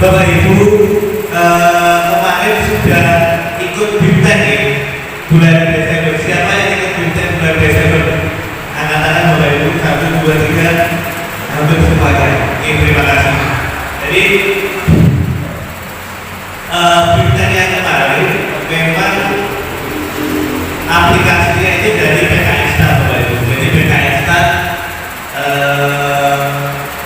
Bapak Ibu kemarin sudah ikut BIMTEK ya, bulan Desember. Siapa yang ikut BIMTEK bulan Desember? Angkat-angkat Bapak Ibu, 1, 2, 3, hampir semuanya. Terima kasih. Jadi BIMTEK yang kemarin memang aplikasinya itu dari BKSTA Bapak Ibu. Jadi BKSTA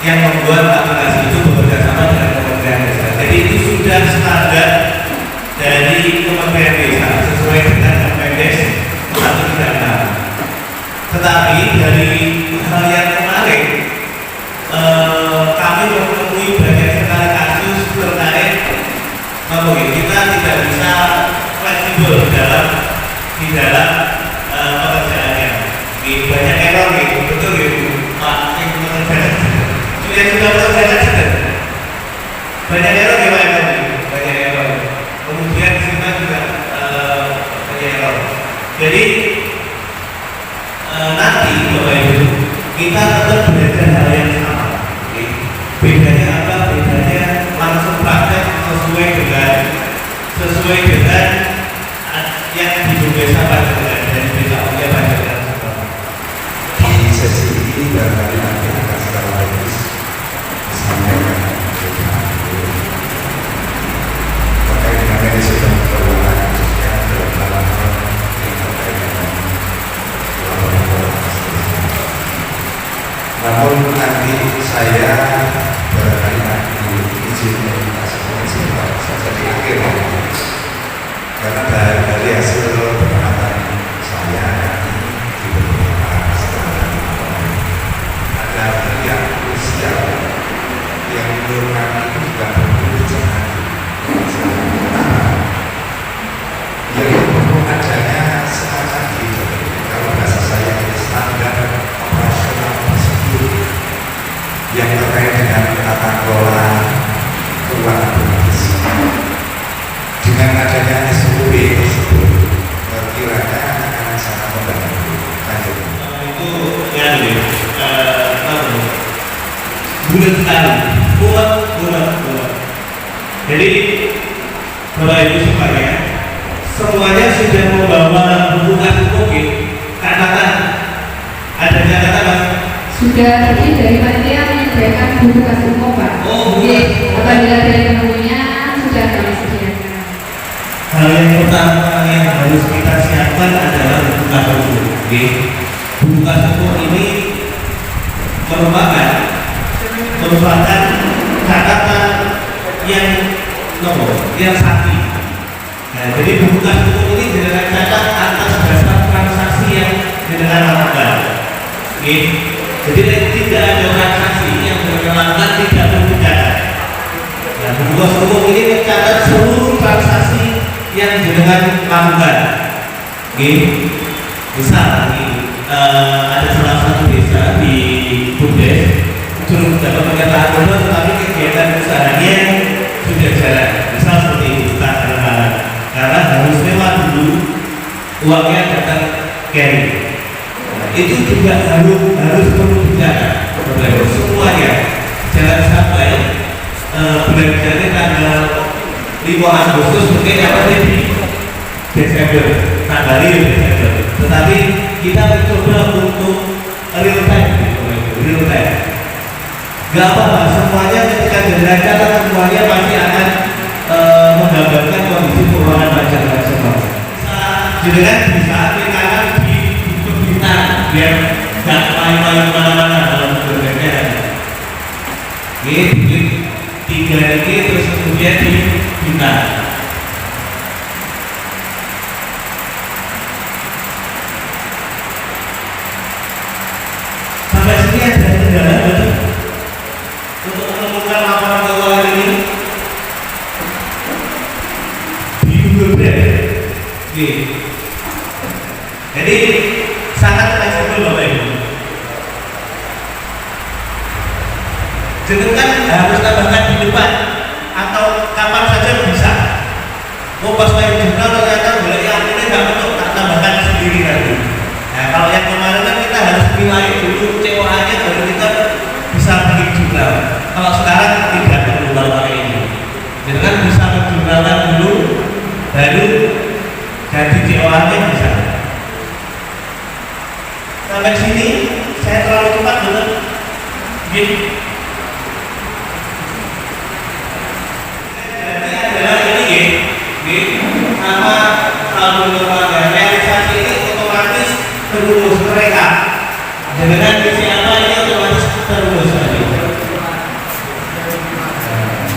yang membuat aplikasi itu bekerja sama dengan Kementerian Desa. Jadi itu sudah standar dari Kementerian Desa sesuai dengan Permendes 136. Tetapi dari hal yang kemarin kami menemui banyak sekali kasus terkait kita tidak bisa fleksibel di dalam pekerjaannya. Banyak error gitu, betul gitu Pak. Yang sudah bekerja sedang banyak error gimana banyak error. Kemudian kita juga banyak error. Jadi nanti Bapak Ibu kita tetap belajar hal yang sama. Bedanya apa? Bedanya langsung praktek sesuai dengan yang di desa Panjenengan dan BKU-nya Panjenengan. Di sesi ini barangkali nanti akan secara logis disampaikan terkait dengan manajemen keuangan khususnya dalam hal yang terkait dengan laporan. Namun nanti saya barangkali nanti izin kasih komentar saja di akhir, karena dari hasil pengamatan saya di beberapa setelah ada yang usia yang menurut kami itu juga perlu yang perlu adanya semacam gitu, kalau bahasa saya itu standar operasional prosedur yang terkait dengan tata kelola keuangan publik. Dengan adanya SOP tersebut kiranya akan sangat membantu. Itu yang bulan sekali bulat. Jadi Bapak Ibu semuanya sudah membawa hubungan COVID. Katakan ada catatan sudah tadi dari panitia menyediakan buku kasih umum Pak. Apabila dari menunya sudah kami sediakan. Hal yang pertama yang harus kita siapkan adalah buku kasih umum. Buku kasih umum ini merupakan catatan yang sakti. Nah, jadi buku kasih umum ini dengan catat atas dasar transaksi yang dengan lakukan. Jadi tidak ada transaksi yang berkelangkaan tidak tercatat. Nah, buku kasih umum ini mencatat seluruh transaksi yang dengan lakukan. Misal ada salah satu desa di Bumdes belum dapat pernyataan tetapi kegiatan usahanya sudah jalan. Misal seperti itu, karena harus lewat dulu uangnya datang carry. Nah, itu juga harus perlu dijaga semuanya. Jangan sampai belanjanya tanggal 5 Agustus mungkin apa di Desember, tanggal Desember. Tetapi kita mencoba untuk real time. Gak apa-apa, semuanya ketika dijaga semuanya pasti akan menggambarkan kondisi keuangan masyarakat semua. Jadi bisa aplikasikan di bintang biar nggak main-main mana-mana dalam berbeda. Ini bikin 3 ini terus kemudian di bintang. Sampai sini ada kendala betul untuk menemukan laporan keuangan ini. Jadi sangat fleksibel Bapak Ibu. Jenengan harus tambahkan di depan atau kapan saja bisa. Mau pas main jurnal ternyata boleh yang ini nggak betul, tak tambahkan sendiri nanti. Nah kalau yang kemarin kan kita harus nilai dulu COA-nya baru kita bisa beli jurnal. Kalau sekarang tidak perlu pakai ini. Jenengan bisa menjurnalkan dulu baru ganti COA-nya bisa. Sampai sini saya terlalu cepat betul. Gini. Jadi adalah ini sama kalau realisasi ini otomatis terurus mereka. Dengan siapa ini otomatis terurus lagi.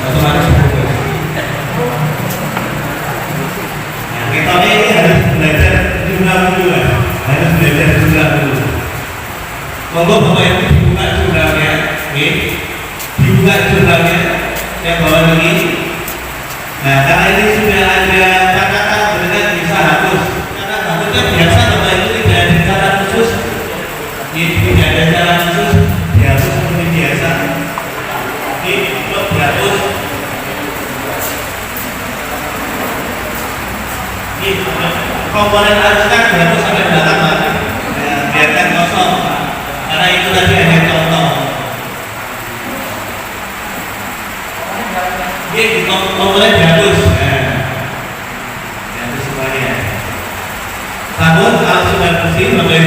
Otomatis terurus. Kita ini harus belajar jumlah dulu, harus belajar jumlah dulu. Monggo Bapak Ibu dibuka jumlahnya, dibuka jumlahnya yang bawah ini. Nah, karena ini sudah ada catatan dengan bisa hapus. Karena hapusnya biasa Bapak Ibu tidak ada cara khusus, tidak ada cara khusus dihapus seperti biasa. Ini untuk dihapus. Komponen harusnya dihapus sampai belakang Pak. Biarkan kosong karena itu tadi hanya contoh. Ini komponen dihapus, dihapus semuanya. Namun kalau sudah bersih Bapak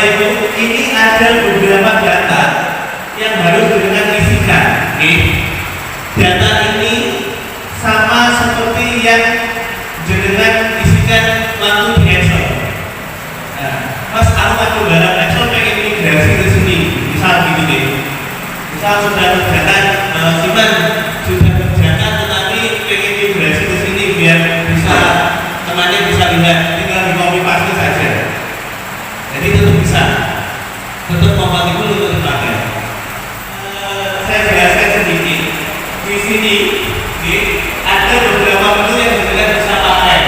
Ibu, ini ada beberapa data yang harus dengan isikan. Data ini sama seperti yang jenengan isikan waktu di Excel. Nah, Mas aku waktu dalam Excel pengen migrasi ke sini, misal gini deh. Misal sudah kerjakan, Siman sudah kerjakan, tetapi pengen migrasi ke sini biar bisa temannya bisa lihat, tinggal di copy paste saja. Jadi tetap bisa, tetap kompatibel untuk dipakai. Saya jelaskan sedikit. Di sini, ada beberapa menu yang jenengan bisa pakai,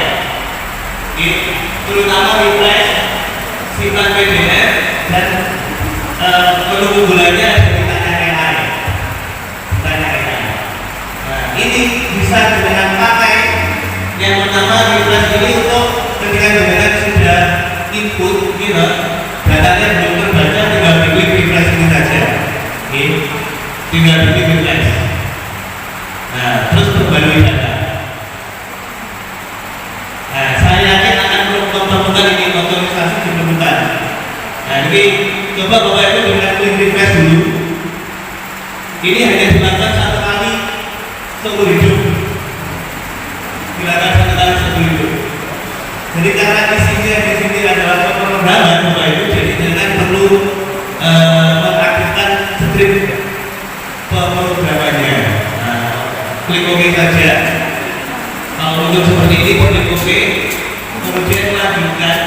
terutama refresh, simpan PDF, dan menu unggulannya dari tanya AI. Nah, ini bisa jenengan pakai. Yang pertama refresh ini untuk ketika jenengan sudah input, datanya belum terbaca, tinggal klik refresh ini saja. Tinggal klik refresh. Nah, terus perbarui data. Nah, saya yakin akan menemukan ini otorisasi ditemukan. Nah, ini coba Bapak Ibu dengan klik refresh dulu. Ini hanya dilakukan 1 kali seumur hidup. Dilakukan 1 kali seumur hidup. Jadi karena isinya di sini adalah pemrograman Bapak Ibu, jadi jangan perlu mengaktifkan script pemrogramannya. Klik OK saja. Kalau untuk seperti ini, klik OK, kemudian lanjutkan.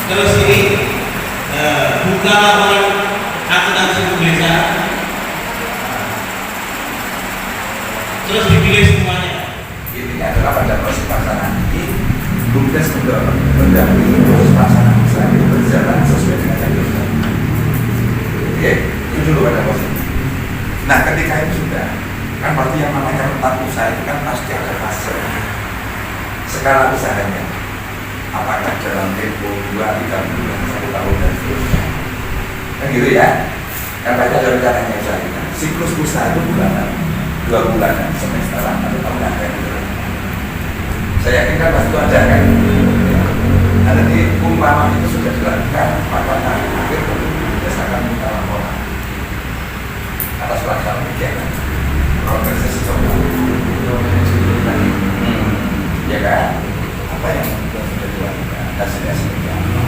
Terus ini buka laporan akuntansi desa. Terus dipilih semuanya. Ini adalah pada proses pelaksanaan ini, BUMDes mendampingi proses pelaksanaan usaha itu berjalan sesuai dengan jalur. Oke, itu dulu pada proses. Nah, ketika itu sudah, kan berarti yang namanya rentan usaha itu kan pasti ada fase. skala usahanya, apakah dalam tempo 2-3 bulan, 1 tahun dan seterusnya, kan gitu ya. Katanya ada rencananya misalnya siklus usaha itu bulanan, 2 bulanan, semesteran atau tahunan kayak gitu. Saya yakin kan pasti ada kan. Ada di umpama itu sudah dilakukan, maka nanti akhir berdasarkan minta laporan atas pelaksanaan kegiatan progresnya sejauh ini. Ya kan? Apa yang sudah dilakukan, hasilnya seperti apa?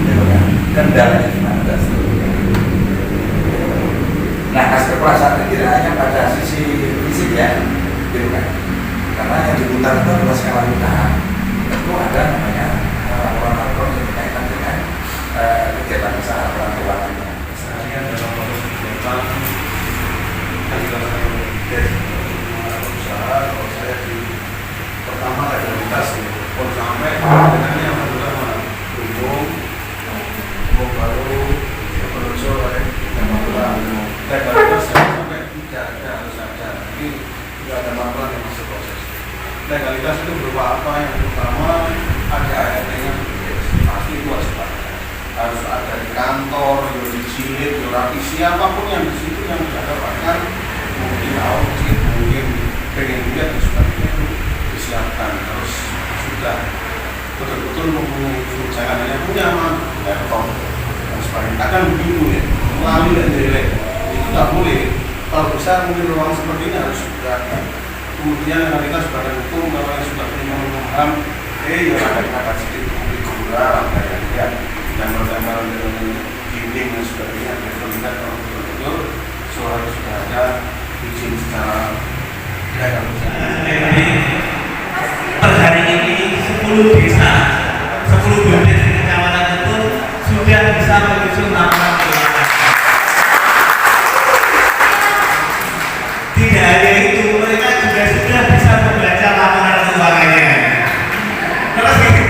Ya kan? Kendalanya gimana dan seterusnya. Nah, aspek pelaksanaan tidak hanya pada sisi fisik ya, gitu kan? Karena yang diputar itu adalah skala usaha. Tentu ada namanya laporan-laporan yang berkaitan dengan kegiatan usaha orang keuangan. Misalnya dalam proses kegiatan yang dilakukan usaha, kalau saya di pertama legalitas ya, kalau sampai dengan yang pertama umum baru penulisor yang membuat legalitas sampai tidak ada harus ada, ini tidak ada masalah yang masuk proses. Legalitas itu berupa apa? Yang pertama ada ART-nya, pasti itu harus ada di kantor, di jilid, di rapisi, apapun yang di situ yang tidak dapatkan, mungkin audit, mungkin pengen lihat dan sebagainya itu disiapkan, terus sudah betul-betul mempunyai tunjangan yang punya laptop dan sebagainya. Kadang begitu ya, melalui dan jelek itu tidak boleh. Kalau bisa mungkin ruang seperti ini harus sudah. Kemudian legalitas badan hukum kalau yang sudah punya paham, ya ada sedikit kurang kayak dan bertambah dengan dinding dan sebagainya. Terlihat kalau betul-betul suara sudah ada izin secara legal. Per hari ini 10 desa, 10 BUMDes di kecamatan itu sudah bisa menyusun laporan keuangan. Tidak hanya itu, mereka juga sudah bisa membaca laporan keuangannya. Terus gitu.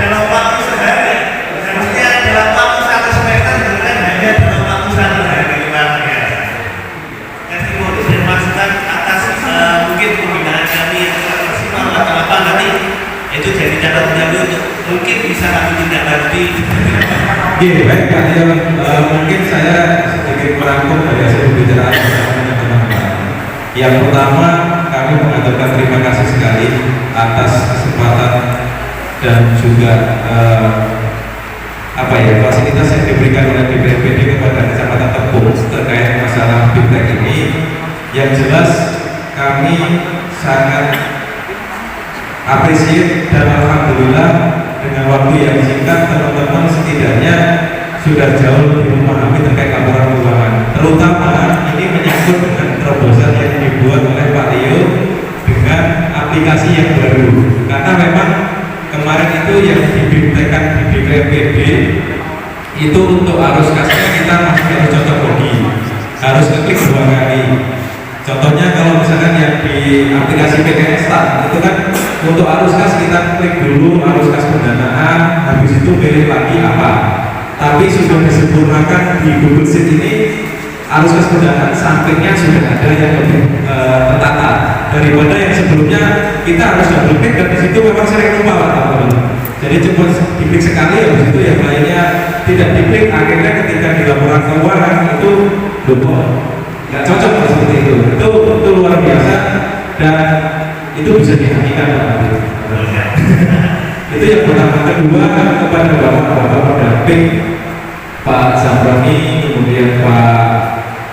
Dalam waktu sehari, harusnya dalam waktu 1 semester bukan hanya dalam waktu 1 hari luar biasa. Testimoni dan masukan atas mungkin pembinaan kami yang maksimal atau apa nanti itu jadi catatan kami untuk mungkin bisa kami tindak lanjuti. Oke, baik Pak Dio, mungkin saya sedikit merangkum dari hasil pembicaraan bersama dengan teman-teman. Yang pertama, kami mengaturkan terima kasih sekali atas kesempatan dan juga fasilitas yang diberikan oleh BPPD kepada Kecamatan Tepung terkait masalah BIMTEK ini. Yang jelas kami sangat apresiasi dan alhamdulillah dengan waktu yang singkat teman-teman setidaknya sudah jauh lebih memahami terkait laporan keuangan. Terutama ini menyangkut dengan terobosan yang dibuat oleh Pak Dio dengan aplikasi yang baru. Karena memang kemarin itu yang dibintekan di BPPD itu untuk arus kasnya kita masih harus cocok lagi, harus klik 2 kali. Contohnya kalau misalkan yang di aplikasi PKS itu kan untuk arus kas kita klik dulu arus kas pendanaan, habis itu pilih lagi apa. Tapi sudah disempurnakan di Google Sheet ini arus kas pendanaan sampingnya sudah ada yang lebih tertata daripada yang sebelumnya kita harus double klik dan di situ memang sering lupa Pak teman-teman. Jadi cuma diklik sekali habis itu yang lainnya tidak diklik, akhirnya ketika di laporan keuangan itu lupa. Nggak cocok seperti itu luar biasa dan itu bisa dihakikan itu yang pertama. Kedua kepada bapak-bapak pendamping Pak Zamroni, kemudian Pak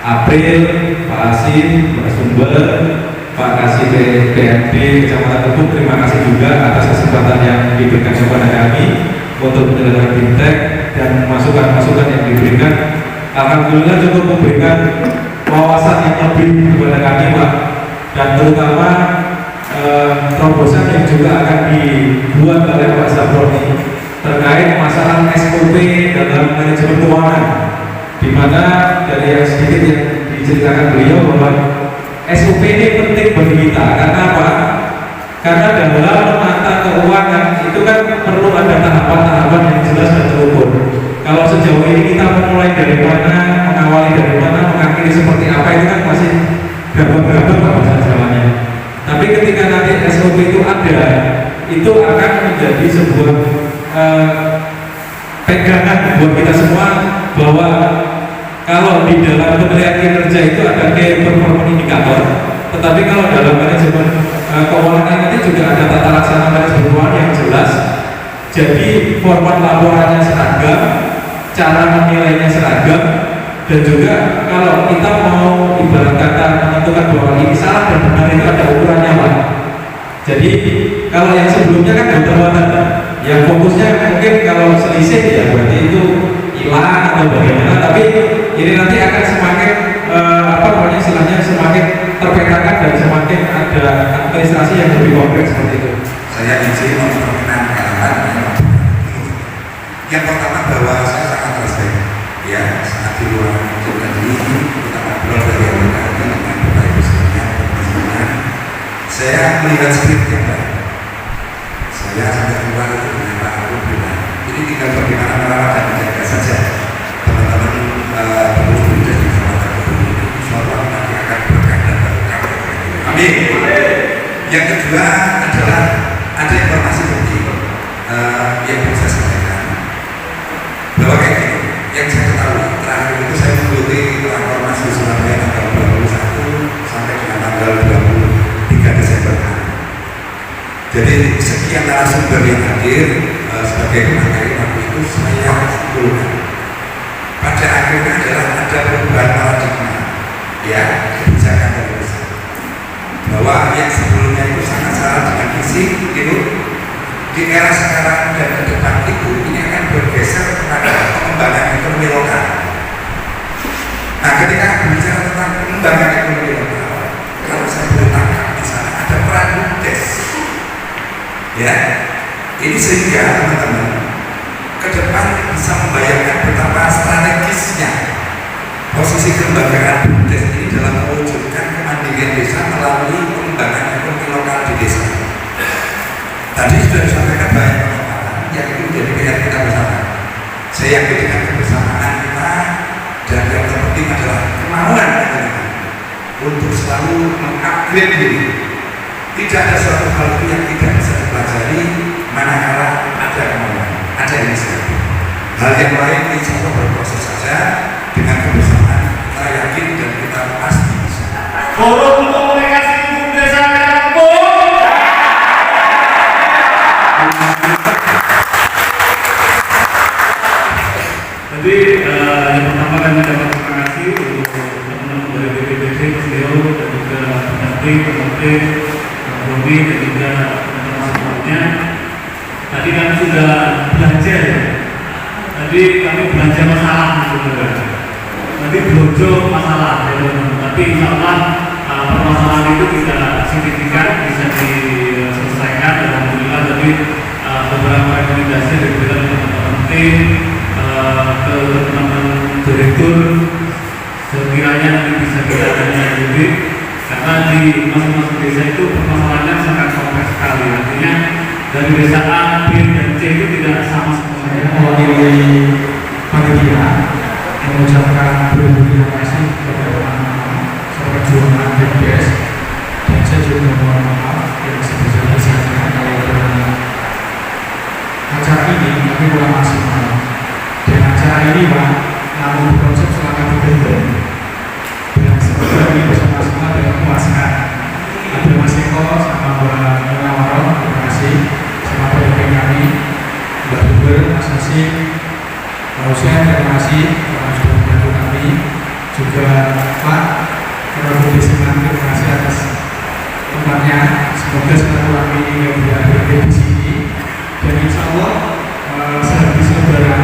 April, Pak Asim, Pak Sumber, Pak Kasih PMD Kecamatan Tepung, terima kasih juga atas kesempatan yang diberikan kepada kami untuk menyelesaikan BIMTEK dan masukan-masukan yang diberikan. Alhamdulillah cukup memberikan wawasan yang lebih kepada kami Pak, dan terutama terobosan yang juga akan dibuat oleh Pak Zamroni terkait masalah SOP dalam manajemen keuangan, di mana dari yang sedikit yang diceritakan beliau bahwa SOP ini penting bagi kita. Karena apa? Karena dalam menata keuangan itu kan perlu ada tahapan-tahapan yang jelas dan terukur. Kalau sejauh ini kita memulai dari mana, mengawali dari mana, mengakhiri seperti apa, itu kan masih gabung-gabung nggak bisa jalannya. Tapi ketika nanti SOP itu ada, itu akan menjadi sebuah pegangan buat kita semua bahwa kalau di dalam penilaian kinerja itu ada key performance indikator, tetapi kalau dalam manajemen keuangan ini juga ada tata laksana manajemen keuangan yang jelas. Jadi format laporannya seragam, cara menilainya seragam, dan juga kalau kita mau ibarat kata menentukan bahwa ini salah dan benar itu ada ukurannya Pak. Jadi kalau yang sebelumnya kan muter-muter, yang fokusnya mungkin kalau selisih ya berarti itu hilang atau bagaimana, tapi ini nanti akan semakin istilahnya semakin terpetakan dan semakin ada administrasi yang lebih kompleks seperti itu. Saya izin memperkenalkan yang pertama bahwa saya sangat respect ya, sangat di luar tadi kita ngobrol dari awal dengan Bapak Ibu sekalian. Saya melihat spirit yang baik. Saya sampai keluar itu dengan Pak Abu bilang, ini tinggal bagaimana merawat dan menjaga saja teman-teman pengurus gereja di Kecamatan Kediri. Insyaallah nanti akan berkah dan berkah. Amin. Yang kedua adalah ada informasi penting yang bisa saya sampaikan bahwa kayak gini, yang saya ketahui terakhir itu saya mengikuti rakornas di Surabaya tanggal 21 sampai dengan tanggal 23 Desember. Jadi sekian narasumber yang hadir sebagai pemateri waktu itu saya simpulkan pada akhirnya adalah ada perubahan paradigma ya, kebijakan dari besar bahwa yang sebelumnya itu sangat salah dengan visi itu di era sekarang dan ke depan itu ini akan bergeser kepada pengembangan ekonomi lokal. Nah, ketika bicara tentang pengembangan ekonomi lokal, kalau saya boleh tangkap di sana ada peran BUMDes, ya, ini sehingga teman-teman ke depan bisa membayangkan betapa strategisnya posisi kelembagaan BUMDes ini dalam mewujudkan kemandirian desa melalui pengembangan ekonomi lokal di desa. Tadi sudah disampaikan banyak yang itu menjadi PR kita bersama. Saya yakin dengan kebersamaan kita dan yang terpenting adalah kemauan kita untuk selalu mengupgrade diri. Tidak ada suatu hal yang tidak bisa dipelajari manakala ada kemauan, ada inisiatif. Hal yang lain insya Allah berproses saja dengan kebersamaan. Kita yakin dan kita pasti bisa. Forum komunikasi BUMDes Kampung. Jadi yang pertama kami dapat terima kasih untuk teman-teman dari BPBD, Mas Leo, dan juga pendamping, pemerintah, Boni, dan juga teman-teman semuanya. Tadi kami sudah belajar ya. Tadi kami belajar masalah sebenarnya. Tadi belanja masalah ya teman-teman. Tapi insya Allah permasalahan itu tidak signifikan, bisa diselesaikan. Alhamdulillah tadi beberapa rekomendasi diberikan teman-teman tim, ke teman-teman direktur, sekiranya nanti bisa kita lanjuti karena di masing-masing desa itu permasalahannya sangat kompleks sekali. Artinya dari desa A, B, dan C itu tidak sama semuanya. Mewakili panitia mengucapkan terima kasih kepada seperjuangan BPS, dan saya juga mohon maaf yang sebesar-besarnya kalau dalam acara ini kami kurang maksimal. Dan acara ini Pak, namun berkonsep selama berbentuk dan sebenarnya ini bersama-sama dengan memuaskan. Ada Mas Eko sama Mbak Nawaro, terima kasih, sama pemimpin kami Mbak Buber, Mas Hasim, Pak Hussein, terima kasih karena sudah membantu kami, juga Pak Prabowo Deseman, terima kasih atas tempatnya. Semoga silaturahmi ini yang berada di sini, dan insya Allah sehabis lebaran